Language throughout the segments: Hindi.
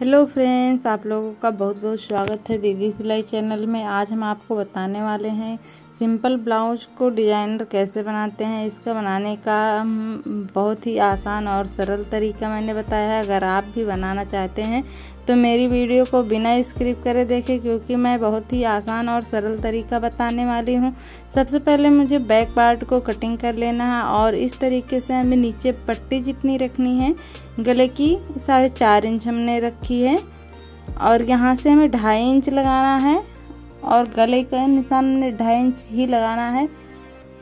हेलो फ्रेंड्स, आप लोगों का बहुत बहुत स्वागत है दीदी सिलाई चैनल में। आज हम आपको बताने वाले हैं सिंपल ब्लाउज को डिजाइनर कैसे बनाते हैं। इसका बनाने का बहुत ही आसान और सरल तरीका मैंने बताया है। अगर आप भी बनाना चाहते हैं तो मेरी वीडियो को बिना स्किप करे देखें, क्योंकि मैं बहुत ही आसान और सरल तरीका बताने वाली हूँ। सबसे पहले मुझे बैक पार्ट को कटिंग कर लेना है और इस तरीके से हमें नीचे पट्टी जितनी रखनी है, गले की 4.5 इंच हमने रखी है और यहाँ से हमें 2.5 इंच लगाना है और गले का निशान हमने 2.5 इंच ही लगाना है।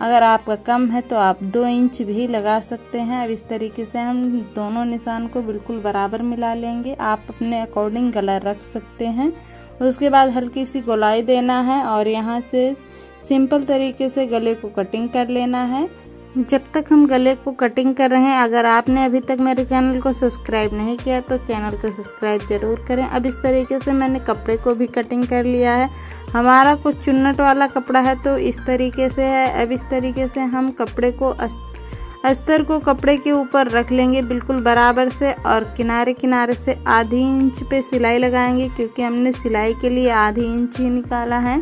अगर आपका कम है तो आप 2 इंच भी लगा सकते हैं। अब इस तरीके से हम दोनों निशान को बिल्कुल बराबर मिला लेंगे। आप अपने अकॉर्डिंग गला रख सकते हैं। उसके बाद हल्की सी गोलाई देना है और यहाँ से सिंपल तरीके से गले को कटिंग कर लेना है। जब तक हम गले को कटिंग कर रहे हैं, अगर आपने अभी तक मेरे चैनल को सब्सक्राइब नहीं किया तो चैनल को सब्सक्राइब जरूर करें। अब इस तरीके से मैंने कपड़े को भी कटिंग कर लिया है। हमारा कुछ चुन्नट वाला कपड़ा है तो इस तरीके से है। अब इस तरीके से हम कपड़े को अस्तर को कपड़े के ऊपर रख लेंगे बिल्कुल बराबर से और किनारे किनारे से आधी इंच पे सिलाई लगाएंगे, क्योंकि हमने सिलाई के लिए आधी इंच ही निकाला है।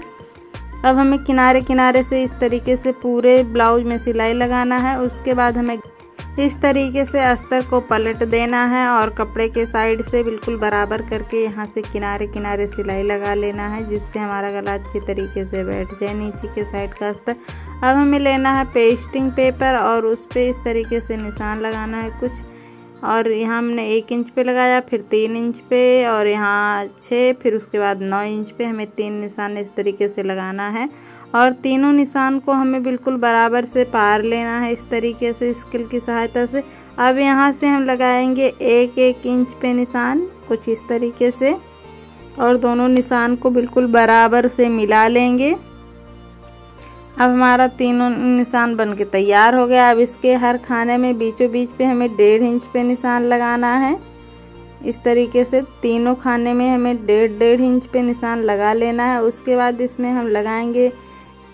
अब हमें किनारे किनारे से इस तरीके से पूरे ब्लाउज में सिलाई लगाना है। उसके बाद हमें इस तरीके से अस्तर को पलट देना है और कपड़े के साइड से बिल्कुल बराबर करके यहाँ से किनारे किनारे सिलाई लगा लेना है, जिससे हमारा गला अच्छी तरीके से बैठ जाए नीचे के साइड का अस्तर। अब हमें लेना है पेस्टिंग पेपर और उस पर इस तरीके से निशान लगाना है कुछ, और यहाँ हमने 1 इंच पे लगाया, फिर 3 इंच पे और यहाँ 6, फिर उसके बाद 9 इंच पे हमें 3 निशान इस तरीके से लगाना है और तीनों निशान को हमें बिल्कुल बराबर से पार लेना है इस तरीके से स्केल की सहायता से। अब यहाँ से हम लगाएंगे 1-1 इंच पे निशान कुछ इस तरीके से और दोनों निशान को बिल्कुल बराबर से मिला लेंगे। अब हमारा तीनों निशान बनके तैयार हो गया। अब इसके हर खाने में बीचों बीच पे हमें 1.5 इंच पे निशान लगाना है। इस तरीके से तीनों खाने में हमें 1.5 इंच पे निशान लगा लेना है। उसके बाद इसमें हम लगाएंगे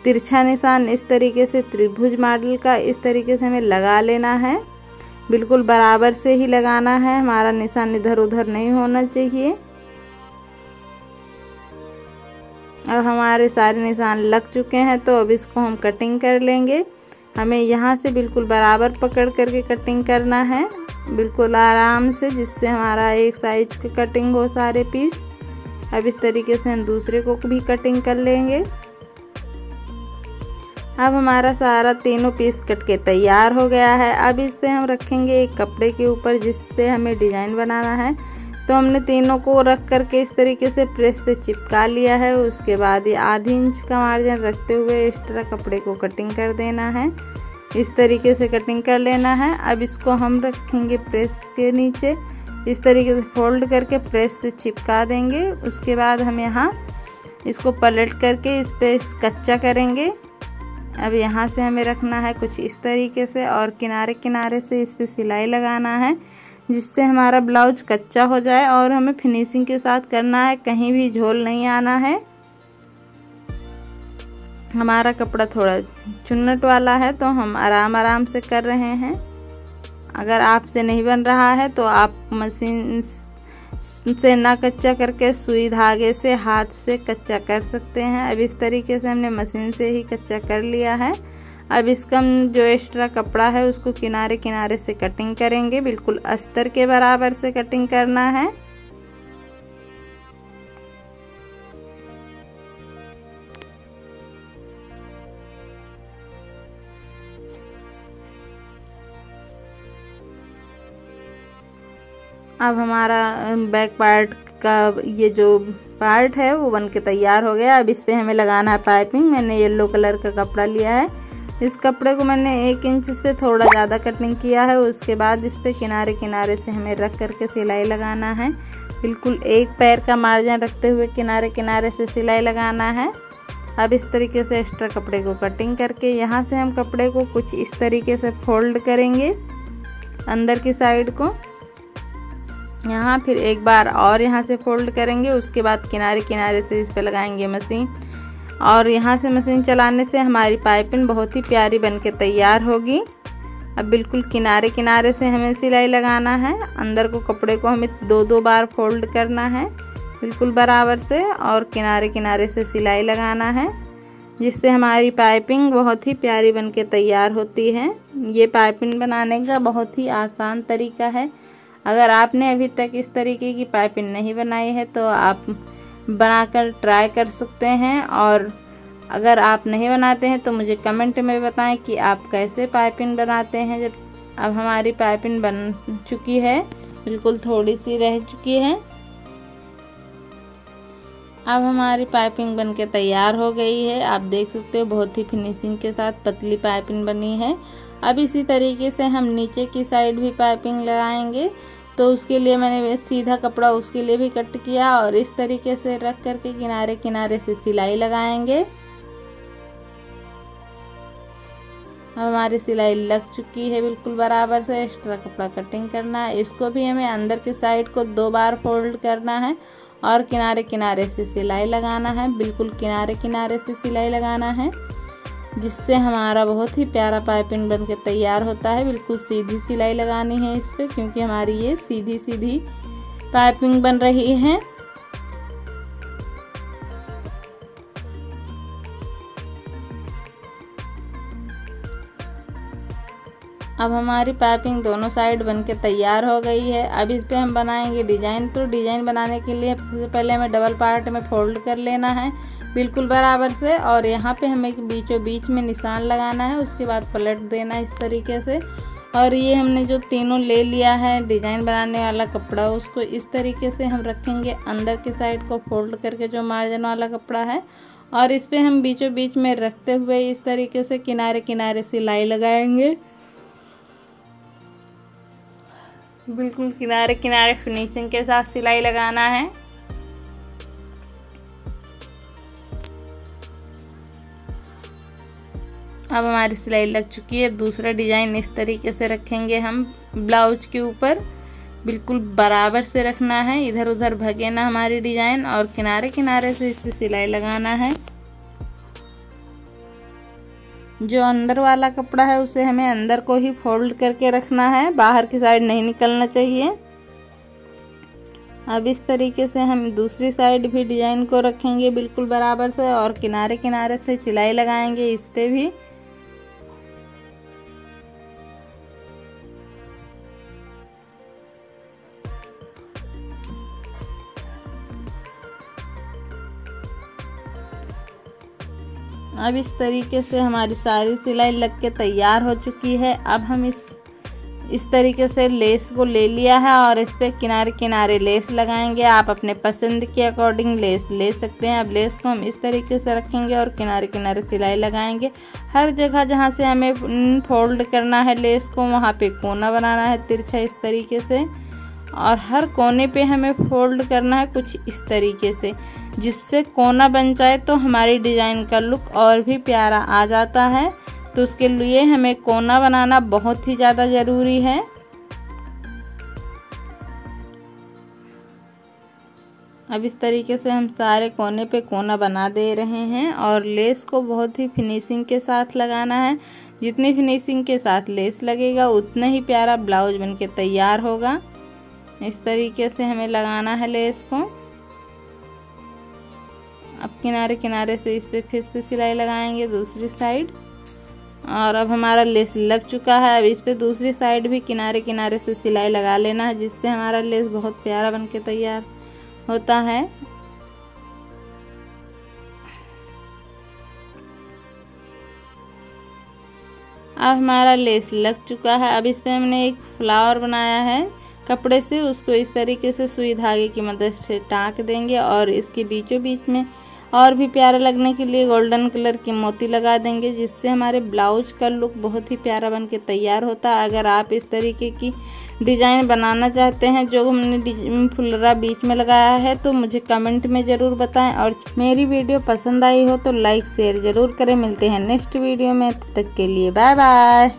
तिरछा निशान इस तरीके से त्रिभुज मॉडल का, इस तरीके से हमें लगा लेना है। बिल्कुल बराबर से ही लगाना है, हमारा निशान इधर उधर नहीं होना चाहिए। अब हमारे सारे निशान लग चुके हैं तो अब इसको हम कटिंग कर लेंगे। हमें यहाँ से बिल्कुल बराबर पकड़ करके कटिंग करना है, बिल्कुल आराम से, जिससे हमारा एक साइज की कटिंग हो सारे पीस। अब इस तरीके से हम दूसरे को भी कटिंग कर लेंगे। अब हमारा सारा तीनों पीस कट के तैयार हो गया है। अब इसे हम रखेंगे एक कपड़े के ऊपर जिससे हमें डिजाइन बनाना है। तो हमने तीनों को रख करके इस तरीके से प्रेस से चिपका लिया है। उसके बाद ये आधी इंच का मार्जिन रखते हुए एक्स्ट्रा कपड़े को कटिंग कर देना है। इस तरीके से कटिंग कर लेना है। अब इसको हम रखेंगे प्रेस के नीचे, इस तरीके से फोल्ड करके प्रेस से चिपका देंगे। उसके बाद हम यहाँ इसको पलट करके इस पे कच्चा करेंगे। अब यहाँ से हमें रखना है कुछ इस तरीके से और किनारे किनारे से इस पे सिलाई लगाना है, जिससे हमारा ब्लाउज कच्चा हो जाए और हमें फिनिशिंग के साथ करना है, कहीं भी झोल नहीं आना है। हमारा कपड़ा थोड़ा चुन्नट वाला है तो हम आराम आराम से कर रहे हैं। अगर आपसे नहीं बन रहा है तो आप मशीन से ना कच्चा करके सुई धागे से हाथ से कच्चा कर सकते हैं। अब इस तरीके से हमने मशीन से ही कच्चा कर लिया है। अब इसका जो एक्स्ट्रा कपड़ा है उसको किनारे किनारे से कटिंग करेंगे, बिल्कुल अस्तर के बराबर से कटिंग करना है। अब हमारा बैक पार्ट का ये जो पार्ट है वो बनके तैयार हो गया। अब इस पे हमें लगाना है पाइपिंग। मैंने येलो कलर का कपड़ा लिया है। इस कपड़े को मैंने 1 इंच से थोड़ा ज़्यादा कटिंग किया है। उसके बाद इस पे किनारे किनारे से हमें रख करके सिलाई लगाना है। बिल्कुल एक पैर का मार्जिन रखते हुए किनारे किनारे से सिलाई लगाना है। अब इस तरीके से एक्स्ट्रा कपड़े को कटिंग करके यहाँ से हम कपड़े को कुछ इस तरीके से फोल्ड करेंगे अंदर की साइड को, यहाँ फिर एक बार और यहाँ से फोल्ड करेंगे। उसके बाद किनारे किनारे से इस पे लगाएंगे मशीन और यहाँ से मशीन चलाने से हमारी पाइपिंग बहुत ही प्यारी बनके तैयार होगी। अब बिल्कुल किनारे किनारे से हमें सिलाई लगाना है। अंदर को कपड़े को हमें 2-2 बार फोल्ड करना है बिल्कुल बराबर से, और किनारे किनारे से सिलाई लगाना है, जिससे हमारी पाइपिंग बहुत ही प्यारी बनके तैयार होती है। ये पाइपिंग बनाने का बहुत ही आसान तरीका है। अगर आपने अभी तक इस तरीके की पाइपिंग नहीं बनाई है तो आप बनाकर ट्राई कर सकते हैं, और अगर आप नहीं बनाते हैं तो मुझे कमेंट में बताएं कि आप कैसे पाइपिंग बनाते हैं। जब अब हमारी पाइपिंग बन चुकी है, बिल्कुल थोड़ी सी रह चुकी है। अब हमारी पाइपिंग बनके तैयार हो गई है। आप देख सकते हो बहुत ही फिनिशिंग के साथ पतली पाइपिंग बनी है। अब इसी तरीके से हम नीचे की साइड भी पाइपिंग लगाएंगे, तो उसके लिए मैंने सीधा कपड़ा उसके लिए भी कट किया, और इस तरीके से रख करके किनारे किनारे से सिलाई लगाएंगे। अब हमारी सिलाई लग चुकी है बिल्कुल बराबर से। एक्स्ट्रा कपड़ा कटिंग करना है, इसको भी हमें अंदर की साइड को 2 बार फोल्ड करना है और किनारे किनारे से सिलाई लगाना है। बिल्कुल किनारे किनारे से सिलाई लगाना है, जिससे हमारा बहुत ही प्यारा पाइपिंग बनके तैयार होता है। बिल्कुल सीधी सिलाई लगानी है इस पे, क्योंकि हमारी ये सीधी सीधी पाइपिंग बन रही है। अब हमारी पाइपिंग दोनों साइड बनके तैयार हो गई है। अब इस पे हम बनाएंगे डिजाइन। तो डिजाइन बनाने के लिए सबसे पहले हमें डबल पार्ट में फोल्ड कर लेना है बिल्कुल बराबर से, और यहाँ पे हमें बीचों बीच में निशान लगाना है। उसके बाद पलट देना है इस तरीके से। और ये हमने जो तीनों ले लिया है डिजाइन बनाने वाला कपड़ा, उसको इस तरीके से हम रखेंगे अंदर की साइड को फोल्ड करके, जो मार्जिन वाला कपड़ा है, और इस पे हम बीचों बीच में रखते हुए इस तरीके से किनारे किनारे सिलाई लगाएंगे। बिल्कुल किनारे किनारे फिनिशिंग के साथ सिलाई लगाना है। अब हमारी सिलाई लग चुकी है। दूसरा डिजाइन इस तरीके से रखेंगे हम ब्लाउज के ऊपर, बिल्कुल बराबर से रखना है, इधर उधर भगे ना हमारी डिजाइन, और किनारे किनारे से इस पे सिलाई लगाना है। जो अंदर वाला कपड़ा है उसे हमें अंदर को ही फोल्ड करके रखना है, बाहर की साइड नहीं निकलना चाहिए। अब इस तरीके से हम दूसरी साइड भी डिजाइन को रखेंगे बिल्कुल बराबर से, और किनारे किनारे से सिलाई लगाएंगे इस पे भी। अब इस तरीके से हमारी सारी सिलाई लग के तैयार हो चुकी है। अब हम इस तरीके से लेस को ले लिया है, और इस पे किनारे किनारे लेस लगाएंगे। आप अपने पसंद के अकॉर्डिंग लेस ले सकते हैं। अब लेस को हम इस तरीके से रखेंगे और किनारे किनारे सिलाई लगाएंगे। हर जगह जहाँ से हमें फोल्ड करना है लेस को, वहाँ पे कोना बनाना है तिरछा इस तरीके से, और हर कोने पे हमें फोल्ड करना है कुछ इस तरीके से, जिससे कोना बन जाए तो हमारी डिजाइन का लुक और भी प्यारा आ जाता है। तो उसके लिए हमें कोना बनाना बहुत ही ज़्यादा ज़रूरी है। अब इस तरीके से हम सारे कोने पे कोना बना दे रहे हैं, और लेस को बहुत ही फिनिशिंग के साथ लगाना है। जितनी फिनिशिंग के साथ लेस लगेगा उतना ही प्यारा ब्लाउज बनके तैयार होगा। इस तरीके से हमें लगाना है लेस को। अब किनारे किनारे से इस पे फिर से सिलाई लगाएंगे दूसरी साइड, और अब हमारा लेस लग चुका है। अब इस पे दूसरी साइड भी किनारे किनारे से सिलाई लगा लेना है, जिससे हमारा लेस बहुत प्यारा बनके तैयार होता है। अब हमारा लेस लग चुका है। अब इस पे हमने एक फ्लावर बनाया है कपड़े से, उसको इस तरीके से सुई धागे की मदद से टाँक देंगे, और इसके बीचों बीच में और भी प्यारा लगने के लिए गोल्डन कलर की मोती लगा देंगे, जिससे हमारे ब्लाउज का लुक बहुत ही प्यारा बनके तैयार होता है। अगर आप इस तरीके की डिज़ाइन बनाना चाहते हैं जो हमने फुलरा बीच में लगाया है, तो मुझे कमेंट में ज़रूर बताएं, और मेरी वीडियो पसंद आई हो तो लाइक शेयर ज़रूर करें। मिलते हैं नेक्स्ट वीडियो में, तब तक के लिए बाय बाय।